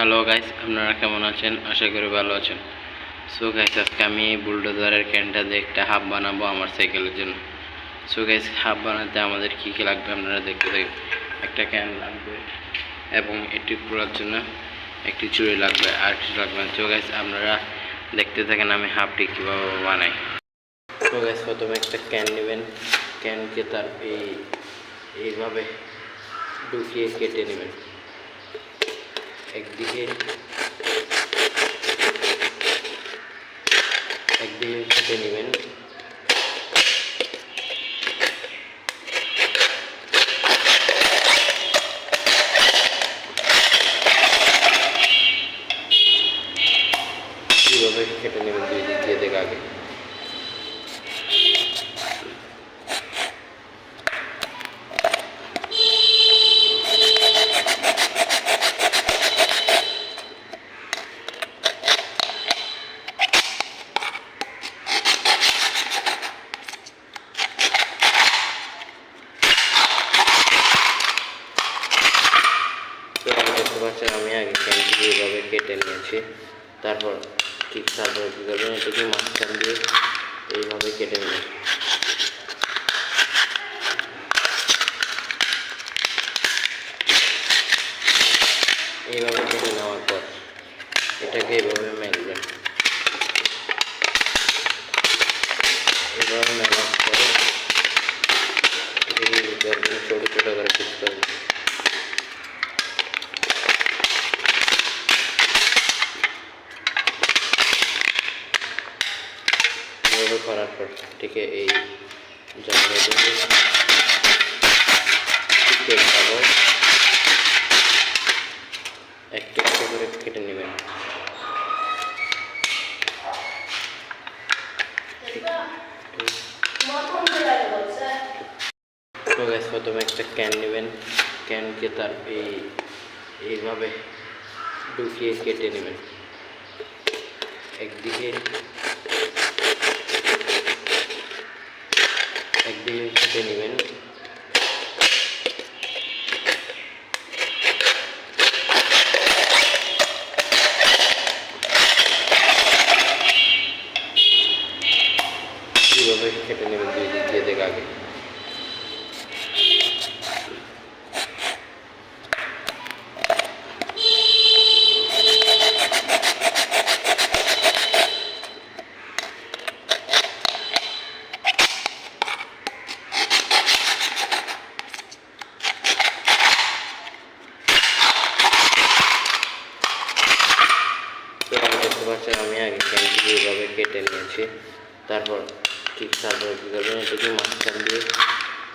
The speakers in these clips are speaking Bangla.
হ্যালো গাইস, আপনারা কেমন আছেন? আশা করি ভালো আছেন। সো গাইস, আজকে আমি বুলডোজারের ক্যানটা দিয়ে একটা হাব বানাবো আমার সাইকেলের জন্য। সো গাইস, হাব বানাতে আমাদের কী কী লাগবে আপনারা দেখতে থাকুন। একটা ক্যান লাগবে এবং এটি করার জন্য একটি চুড়ি লাগবে, আর কিছু লাগবে না। সো গাইস, আপনারা দেখতে থাকেন আমি হাবটি কীভাবে বানাই। সো গাইস, প্রথমে একটা ক্যান নেবেন। ক্যানকে তার এইভাবে ঢুকিয়ে কেটে নেবেন। একদিকে কেটে নেবেন। এইভাবে কেটে নেবেন দুই দিক দিয়ে দেখে আগে। দেখতে পাচ্ছেন আমি আগে ক্যানটি এইভাবে কেটে নিয়েছি। তারপর কী করবেন, এটাকে মাঝখান দিয়ে এইভাবে কেটে নেবেন। এইভাবে কেটে নেওয়ার পর এটাকে এইভাবে মেলবেন। এইভাবে মেলার পরে ছোটো ছোটো করে পিস করবেন। করার পর ঠিক এই জায়গায় একটু একটু করে কেটে নেবেন। তো গাইস, প্রথমে একটা ক্যান নেবেন। ক্যানকে তার এইভাবে ঢুকিয়ে কেটে নেবেন। একদিকে কেটে নেবেন। এইভাবে কেটে নেবেন দুই দিক দিয়ে দেখে আগে। দেখতে পাচ্ছেন আমি আগে ক্যানটি এইভাবে কেটে নিয়েছি। তারপর কী করবেন, এটাকে মাঝখান দিয়ে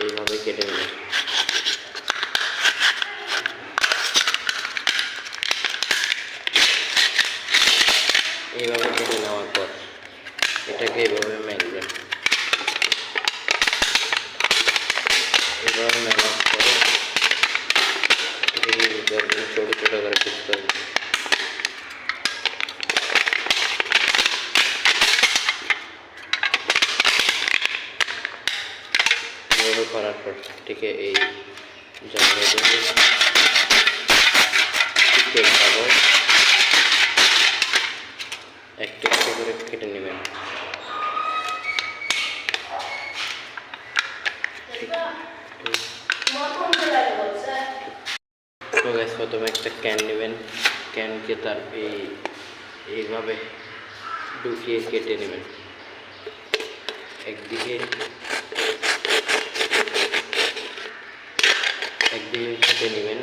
এইভাবে কেটে নেবেন। এইভাবে কেটে নেওয়ার পর এটাকে এইভাবে মেলবেন। এইভাবে মেলার পরে ছোটো ছোটো করে পিস করবেন। করার পর ঠিক এই জায়গায় একটু একটু করে কেটে নেবেন। তো গাইস, প্রথমে একটা ক্যান নেবেন। ক্যানকে তার এইভাবে ঢুকিয়ে কেটে নেবেন। একদিকে কেটে নেবেন।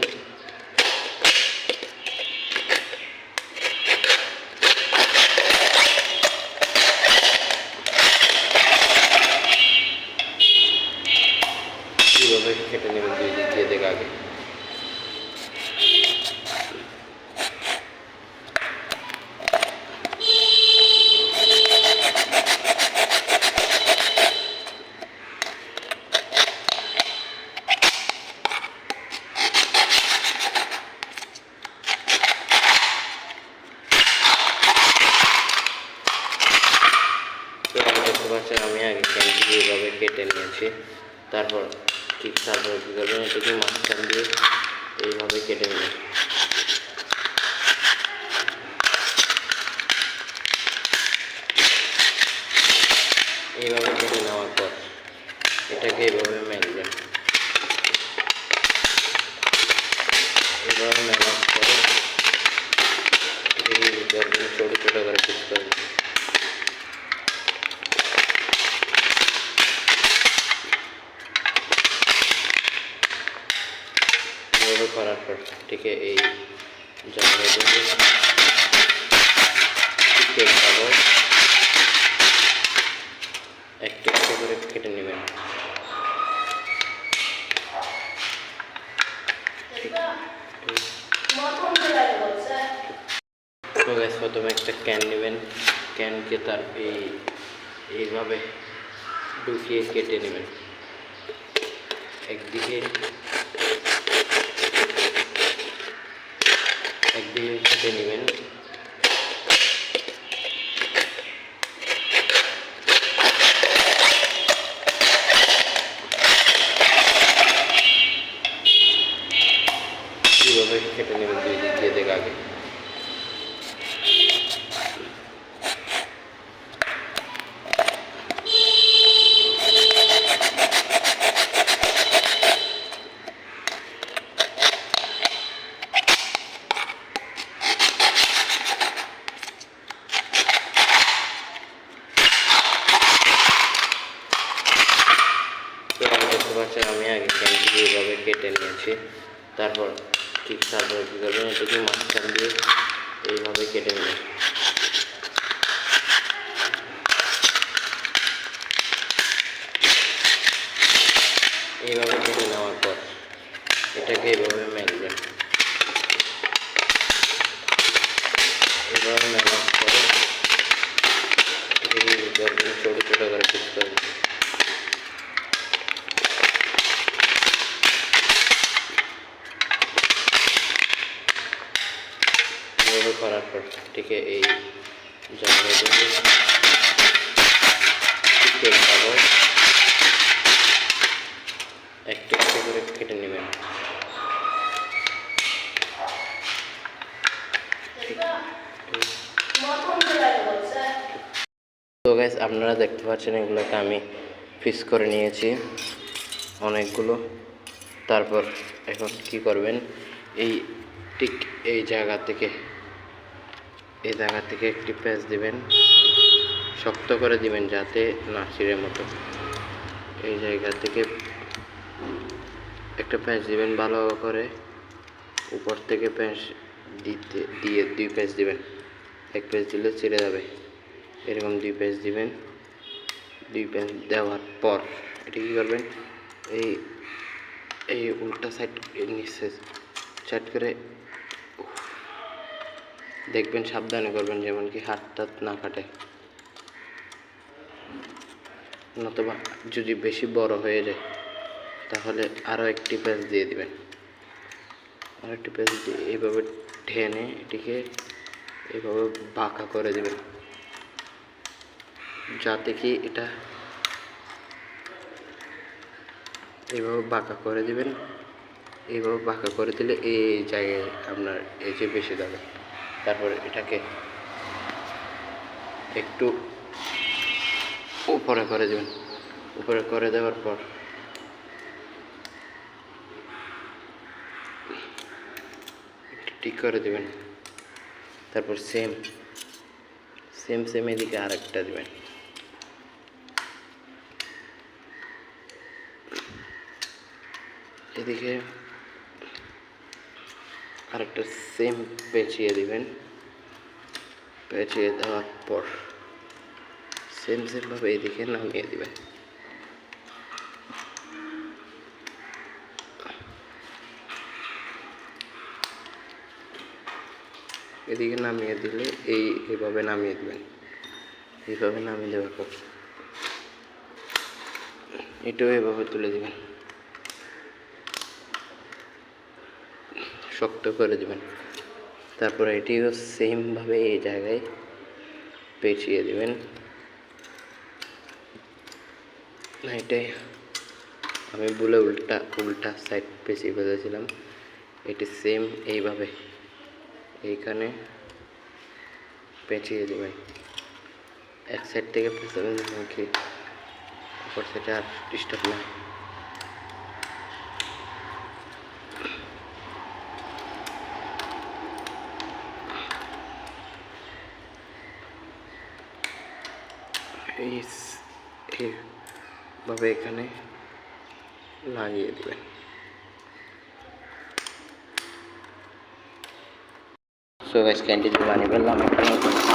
এইভাবে কেটে নেবেন দুই দিক দিয়ে দেখে আগে। দেখতে পাচ্ছেন আমি আগে ক্যানটি এইভাবে কেটে নিয়েছি। তারপর কী করবেন, এটাকে মাঝখান দিয়ে এইভাবে কেটে নেবেন। নেওয়ার পরে ছোটো ছোটো করে পিস করে দিবেন। এভাবে করার পর ঠিক এই জায়গায় কেক কাগজ একটু একটু করে কেটে নেবেন। তো গ্যাস প্রথমে একটা ক্যান নেবেন, ক্যানকে তার এইভাবে ঢুকিয়ে কেটে নেবেন। একদিকে কেটে নেবেন। এইভাবে কেটে নেবেন দুই দিক দিয়ে দেখে আগে। আমি আগে ক্যানটি এইভাবে কেটে নিয়েছি। তারপর কী করবেন, এটাকে মাঝখান দিয়ে এইভাবে কেটে নেবেন। এইভাবে কেটে নেওয়ার পর এটাকে এইভাবে মেলবেন। এইভাবে মেলার পরে ছোটো ছোটো করে পিস করবেন। করার পর ঠিক এই জায়গায় কেক কাগজ একটু একটু করে কেটে নেবেন। তো গাইস আপনারা দেখতে পাচ্ছেন এগুলোকে আমি পিস করে নিয়েছি অনেকগুলো। তারপর এখন কি করবেন, এই ঠিক এই জায়গা থেকে একটি প্যাঁচ দিবেন, শক্ত করে দিবেন যাতে না ছিঁড়ে মতো। এই জায়গা থেকে একটা প্যাঁচ দিবেন ভালো করে, উপর থেকে প্যাঁচ দিয়ে দুই প্যাঁচ দিবেন। এক প্যাঁচ দিলে ছিঁড়ে যাবে, এরকম দুই প্যাঁচ দিবেন। দুই প্যাঁচ দেওয়ার পর এটা কী করবেন, এই উল্টা সাইড নিচে সাইড করে দেখবেন, সাবধানে করবেন যেমন কি হাত টাত না কাটে, নতুবা যদি বেশি বড় হয়ে যায় তাহলে আরও একটি প্যাঁচ দিয়ে দিবেন। আরও একটি প্যাঁচ দিয়ে এইভাবে টেনে এটিকে এইভাবে বাঁকা করে দেবেন, যাতে কি এটা এইভাবে বাঁকা করে দিবেন। এইভাবে বাঁকা করে দিলে এই জায়গায় আপনার এই যে বেশি যাবে। তারপর এটাকে একটু উপরে করে দেবেন। উপরে করে দেওয়ার পর ঠিক করে দেবেন। তারপর সেম এদিকে আরেকটা দেবেন। এদিকে আরেকটা সেম পেঁচিয়ে দিবেন। পেঁচিয়ে দেওয়ার পর সেমভাবে এদিকে নামিয়ে দিবেন। এদিকে নামিয়ে দিলে এইভাবে নামিয়ে দেবেন। এইভাবে নামিয়ে দেওয়ার পর এটাও এভাবে তুলে দেবেন, শক্ত করে দেবেন। তারপর এটিও সেমভাবে এই জায়গায় পেঁচিয়ে দেবেন। এটাই আমি বলে উল্টা সাইড পেঁচিয়ে ফেলেছিলাম। এটি সেম এইভাবে এইখানে পেঁচিয়ে দেবেন। এক সাইড থেকে পেঁচাবেন কি অপর সাইডে আর ডিস্টার্ব না। এইভাবে এখানে লাগিয়ে দেবেন। সো গাইস ক্যান্ডিতে বানিয়ে ফেললাম একটা নতুন